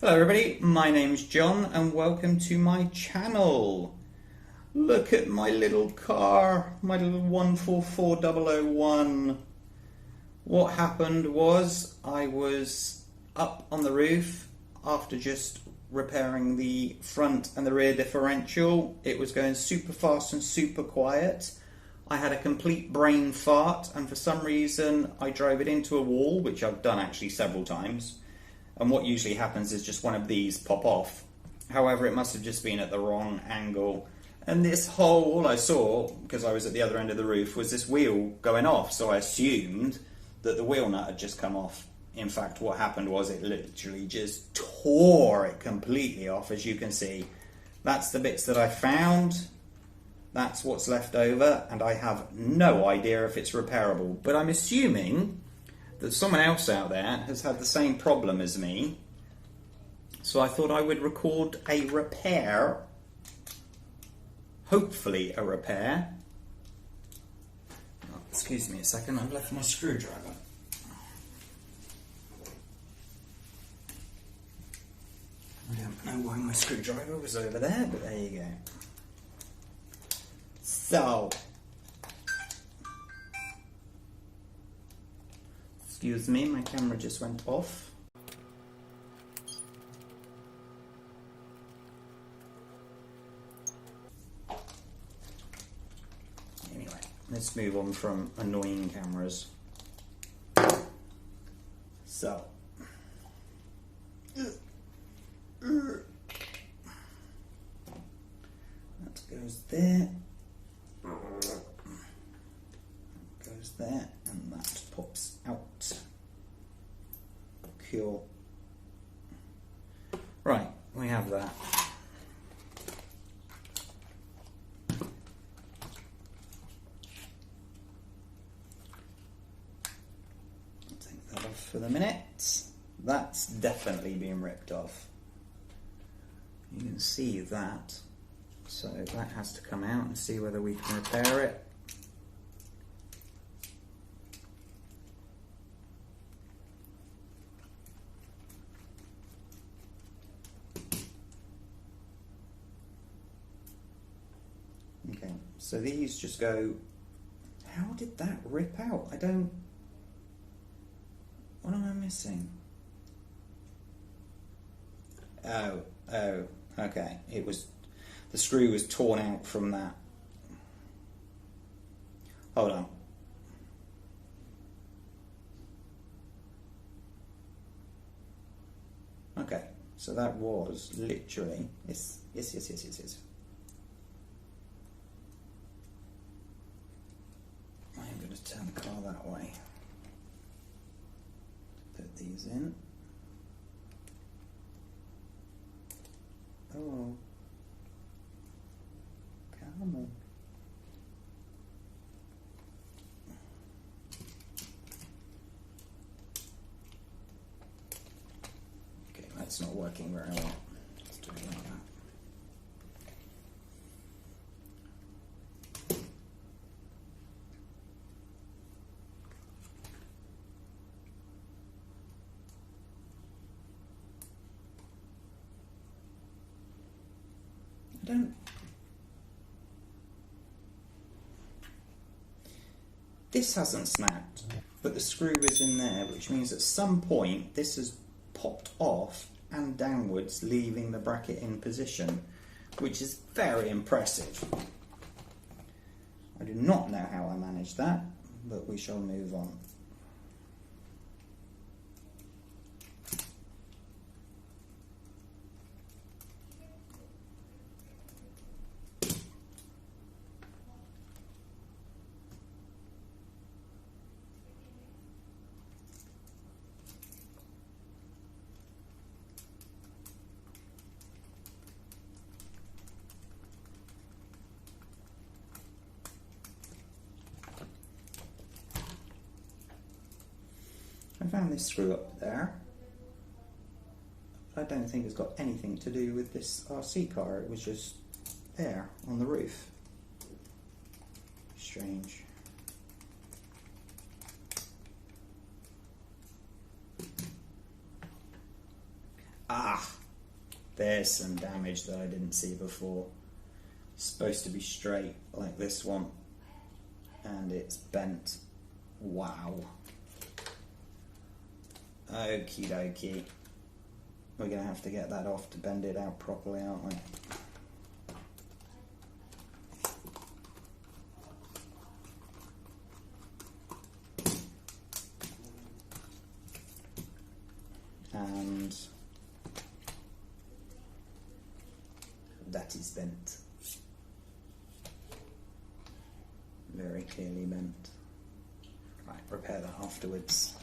Hello everybody, my name's John and welcome to my channel. Look at my little car, my little 144001. What happened was I was up on the roof after just repairing the front and the rear differential. It was going super fast and super quiet. I had a complete brain fart and for some reason I drove it into a wall, which I've done actually several times. And what usually happens is just one of these pop off. However, it must have just been at the wrong angle. And this hole, all I saw, because I was at the other end of the roof, was this wheel going off. So I assumed that the wheel nut had just come off. In fact, what happened was it literally just tore it completely off, as you can see. That's the bits that I found. That's what's left over, and I have no idea if it's repairable. But I'm assuming that someone else out there has had the same problem as me, so I thought I would record a repair, hopefully a repair. Oh, excuse me a second, I've left my screwdriver. I don't know why my screwdriver was over there, but there you go. So, excuse me, my camera just went off. Anyway, let's move on from annoying cameras. So, that goes there. Goes there, and that pops out. Cool. Right, we have that. I'll take that off for the minute. That's definitely been ripped off. You can see that. So that has to come out and see whether we can repair it. Okay, so these just go. How did that rip out? I don't. What am I missing? Oh, okay. It was. The screw was torn out from that. Hold on. Okay, so that was literally. Yes. I'm going to turn the car that way. Put these in. Oh. Come on. Okay, that's not working very well. Let's do it like that. I don't. This hasn't snapped, but the screw is in there, which means at some point this has popped off and downwards, leaving the bracket in position, which is very impressive. I do not know how I managed that, but we shall move on. I found this screw up there. I don't think it's got anything to do with this RC car, it was just there on the roof. Strange. Ah, there's some damage that I didn't see before. It's supposed to be straight like this one, and it's bent. Wow. Okie dokie. We're going to have to get that off to bend it out properly, aren't we? And that is bent. Very clearly bent. Right, repair that afterwards.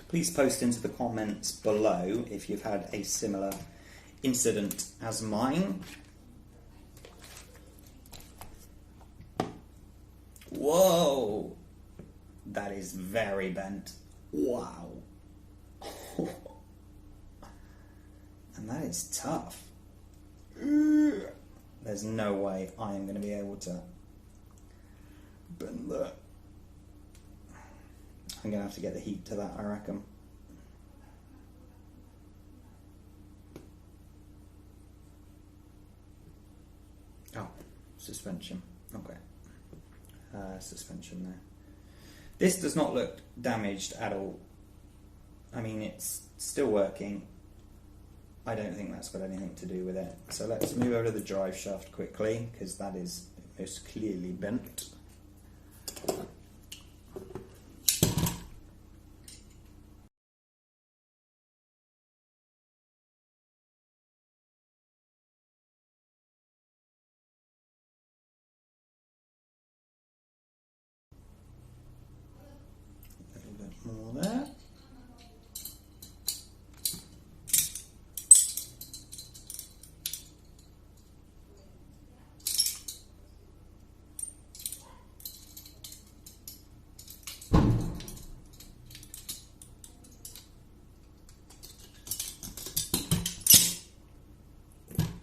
Please post into the comments below if you've had a similar incident as mine. Whoa! That is very bent. Wow. And that is tough. There's no way I am going to be able to bend that. I'm going to have to get the heat to that, I reckon. Oh, suspension. Okay. Suspension there. This does not look damaged at all. I mean, it's still working. I don't think that's got anything to do with it. So let's move over to the drive shaft quickly, because that is most clearly bent. More there.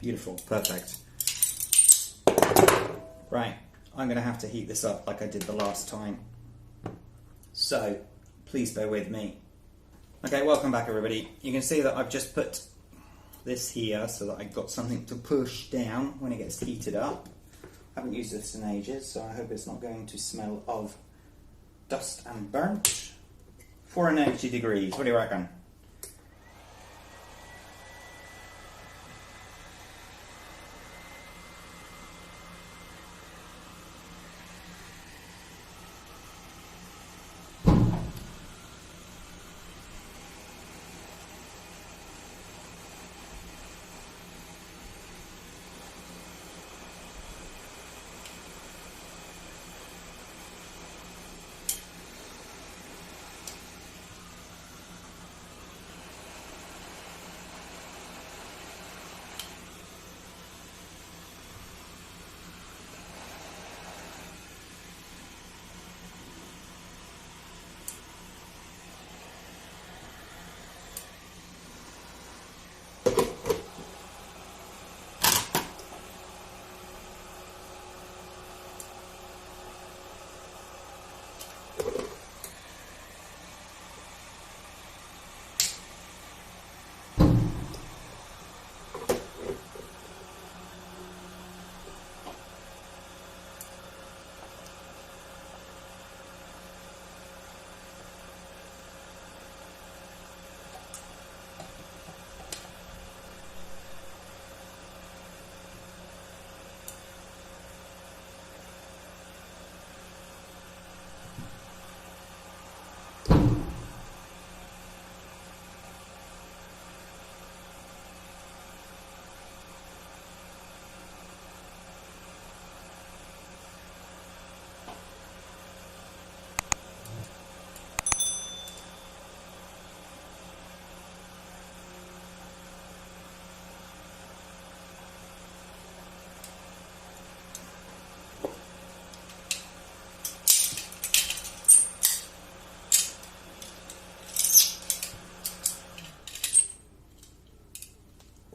Beautiful, perfect. Right, I'm going to have to heat this up like I did the last time. So, please bear with me. Okay, welcome back everybody. You can see that I've just put this here so that I've got something to push down when it gets heated up. I haven't used this in ages, so I hope it's not going to smell of dust and burnt. 480 degrees, what do you reckon?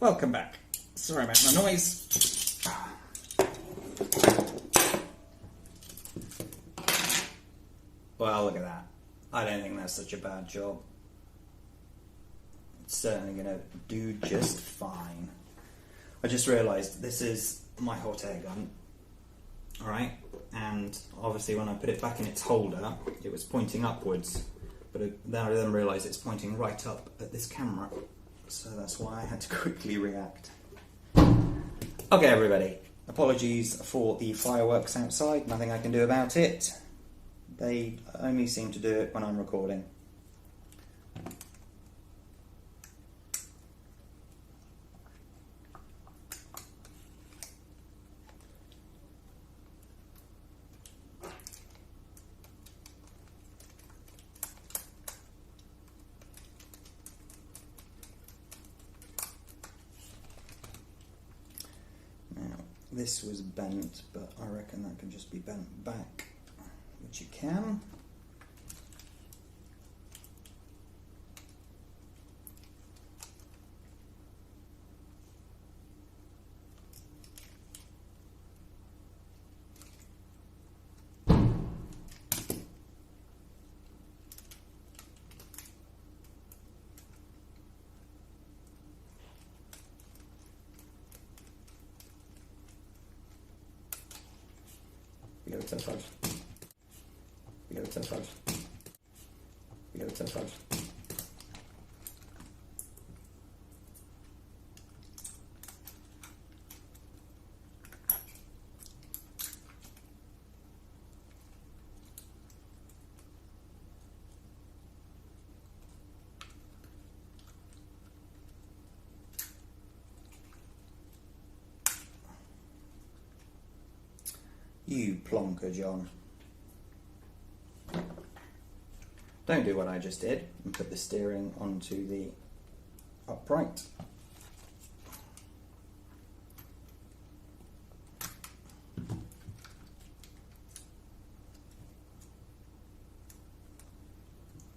Welcome back. Sorry about my noise. Well, look at that. I don't think that's such a bad job. It's certainly going to do just fine. I just realised this is my hot air gun. Alright, and obviously when I put it back in its holder, it was pointing upwards. But then I realised it's pointing right up at this camera. So that's why I had to quickly react. Okay, everybody. Apologies for the fireworks outside. Nothing I can do about it. They only seem to do it when I'm recording. This was bent, but I reckon that can just be bent back, which you can. WLToys. WLToys. WLToys. You plonker, John. Don't do what I just did and put the steering onto the upright.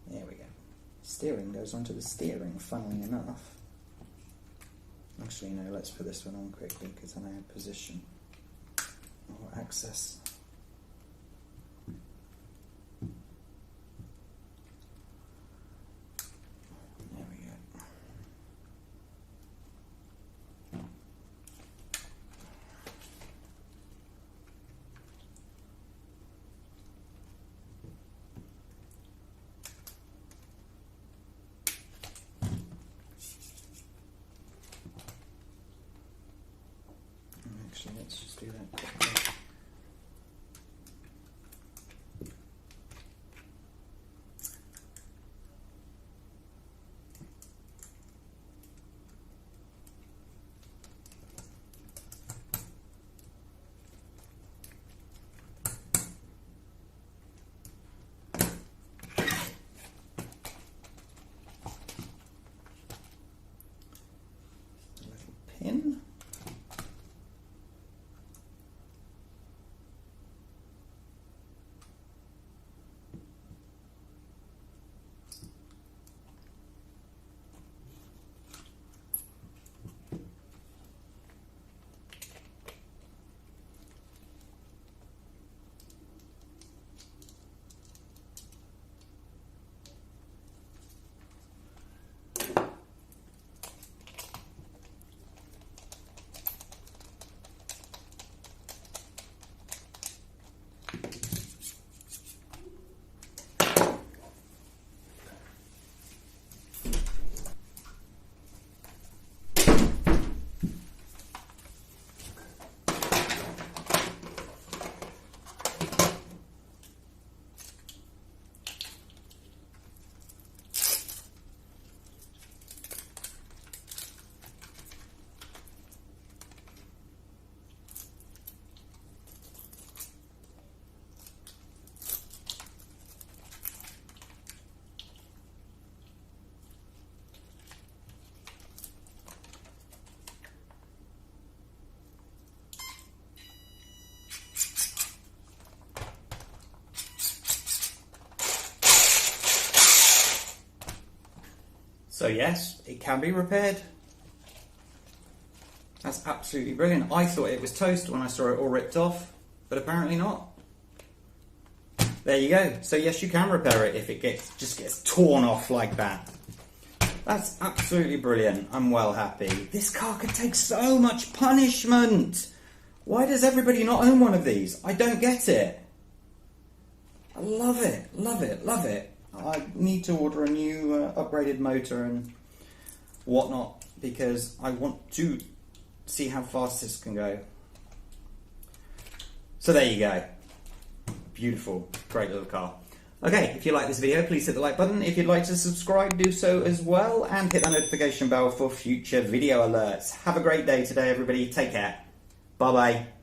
There we go. Steering goes onto the steering, funnily enough. Actually, no, let's put this one on quickly because then I have position. Or access. There we go. Actually, let's just do that quickly. Pin. So yes, it can be repaired. That's absolutely brilliant. I thought it was toast when I saw it all ripped off, but apparently not. There you go. So yes, you can repair it if it just gets torn off like that. That's absolutely brilliant. I'm well happy. This car could take so much punishment. Why does everybody not own one of these? I don't get it. I love it, love it, love it. I need to order a new upgraded motor and whatnot because I want to see how fast this can go. So there you go. Beautiful, great little car. Okay, if you like this video, please hit the like button. If you'd like to subscribe, do so as well, and hit that notification bell for future video alerts. Have a great day today, everybody. Take care. Bye-bye.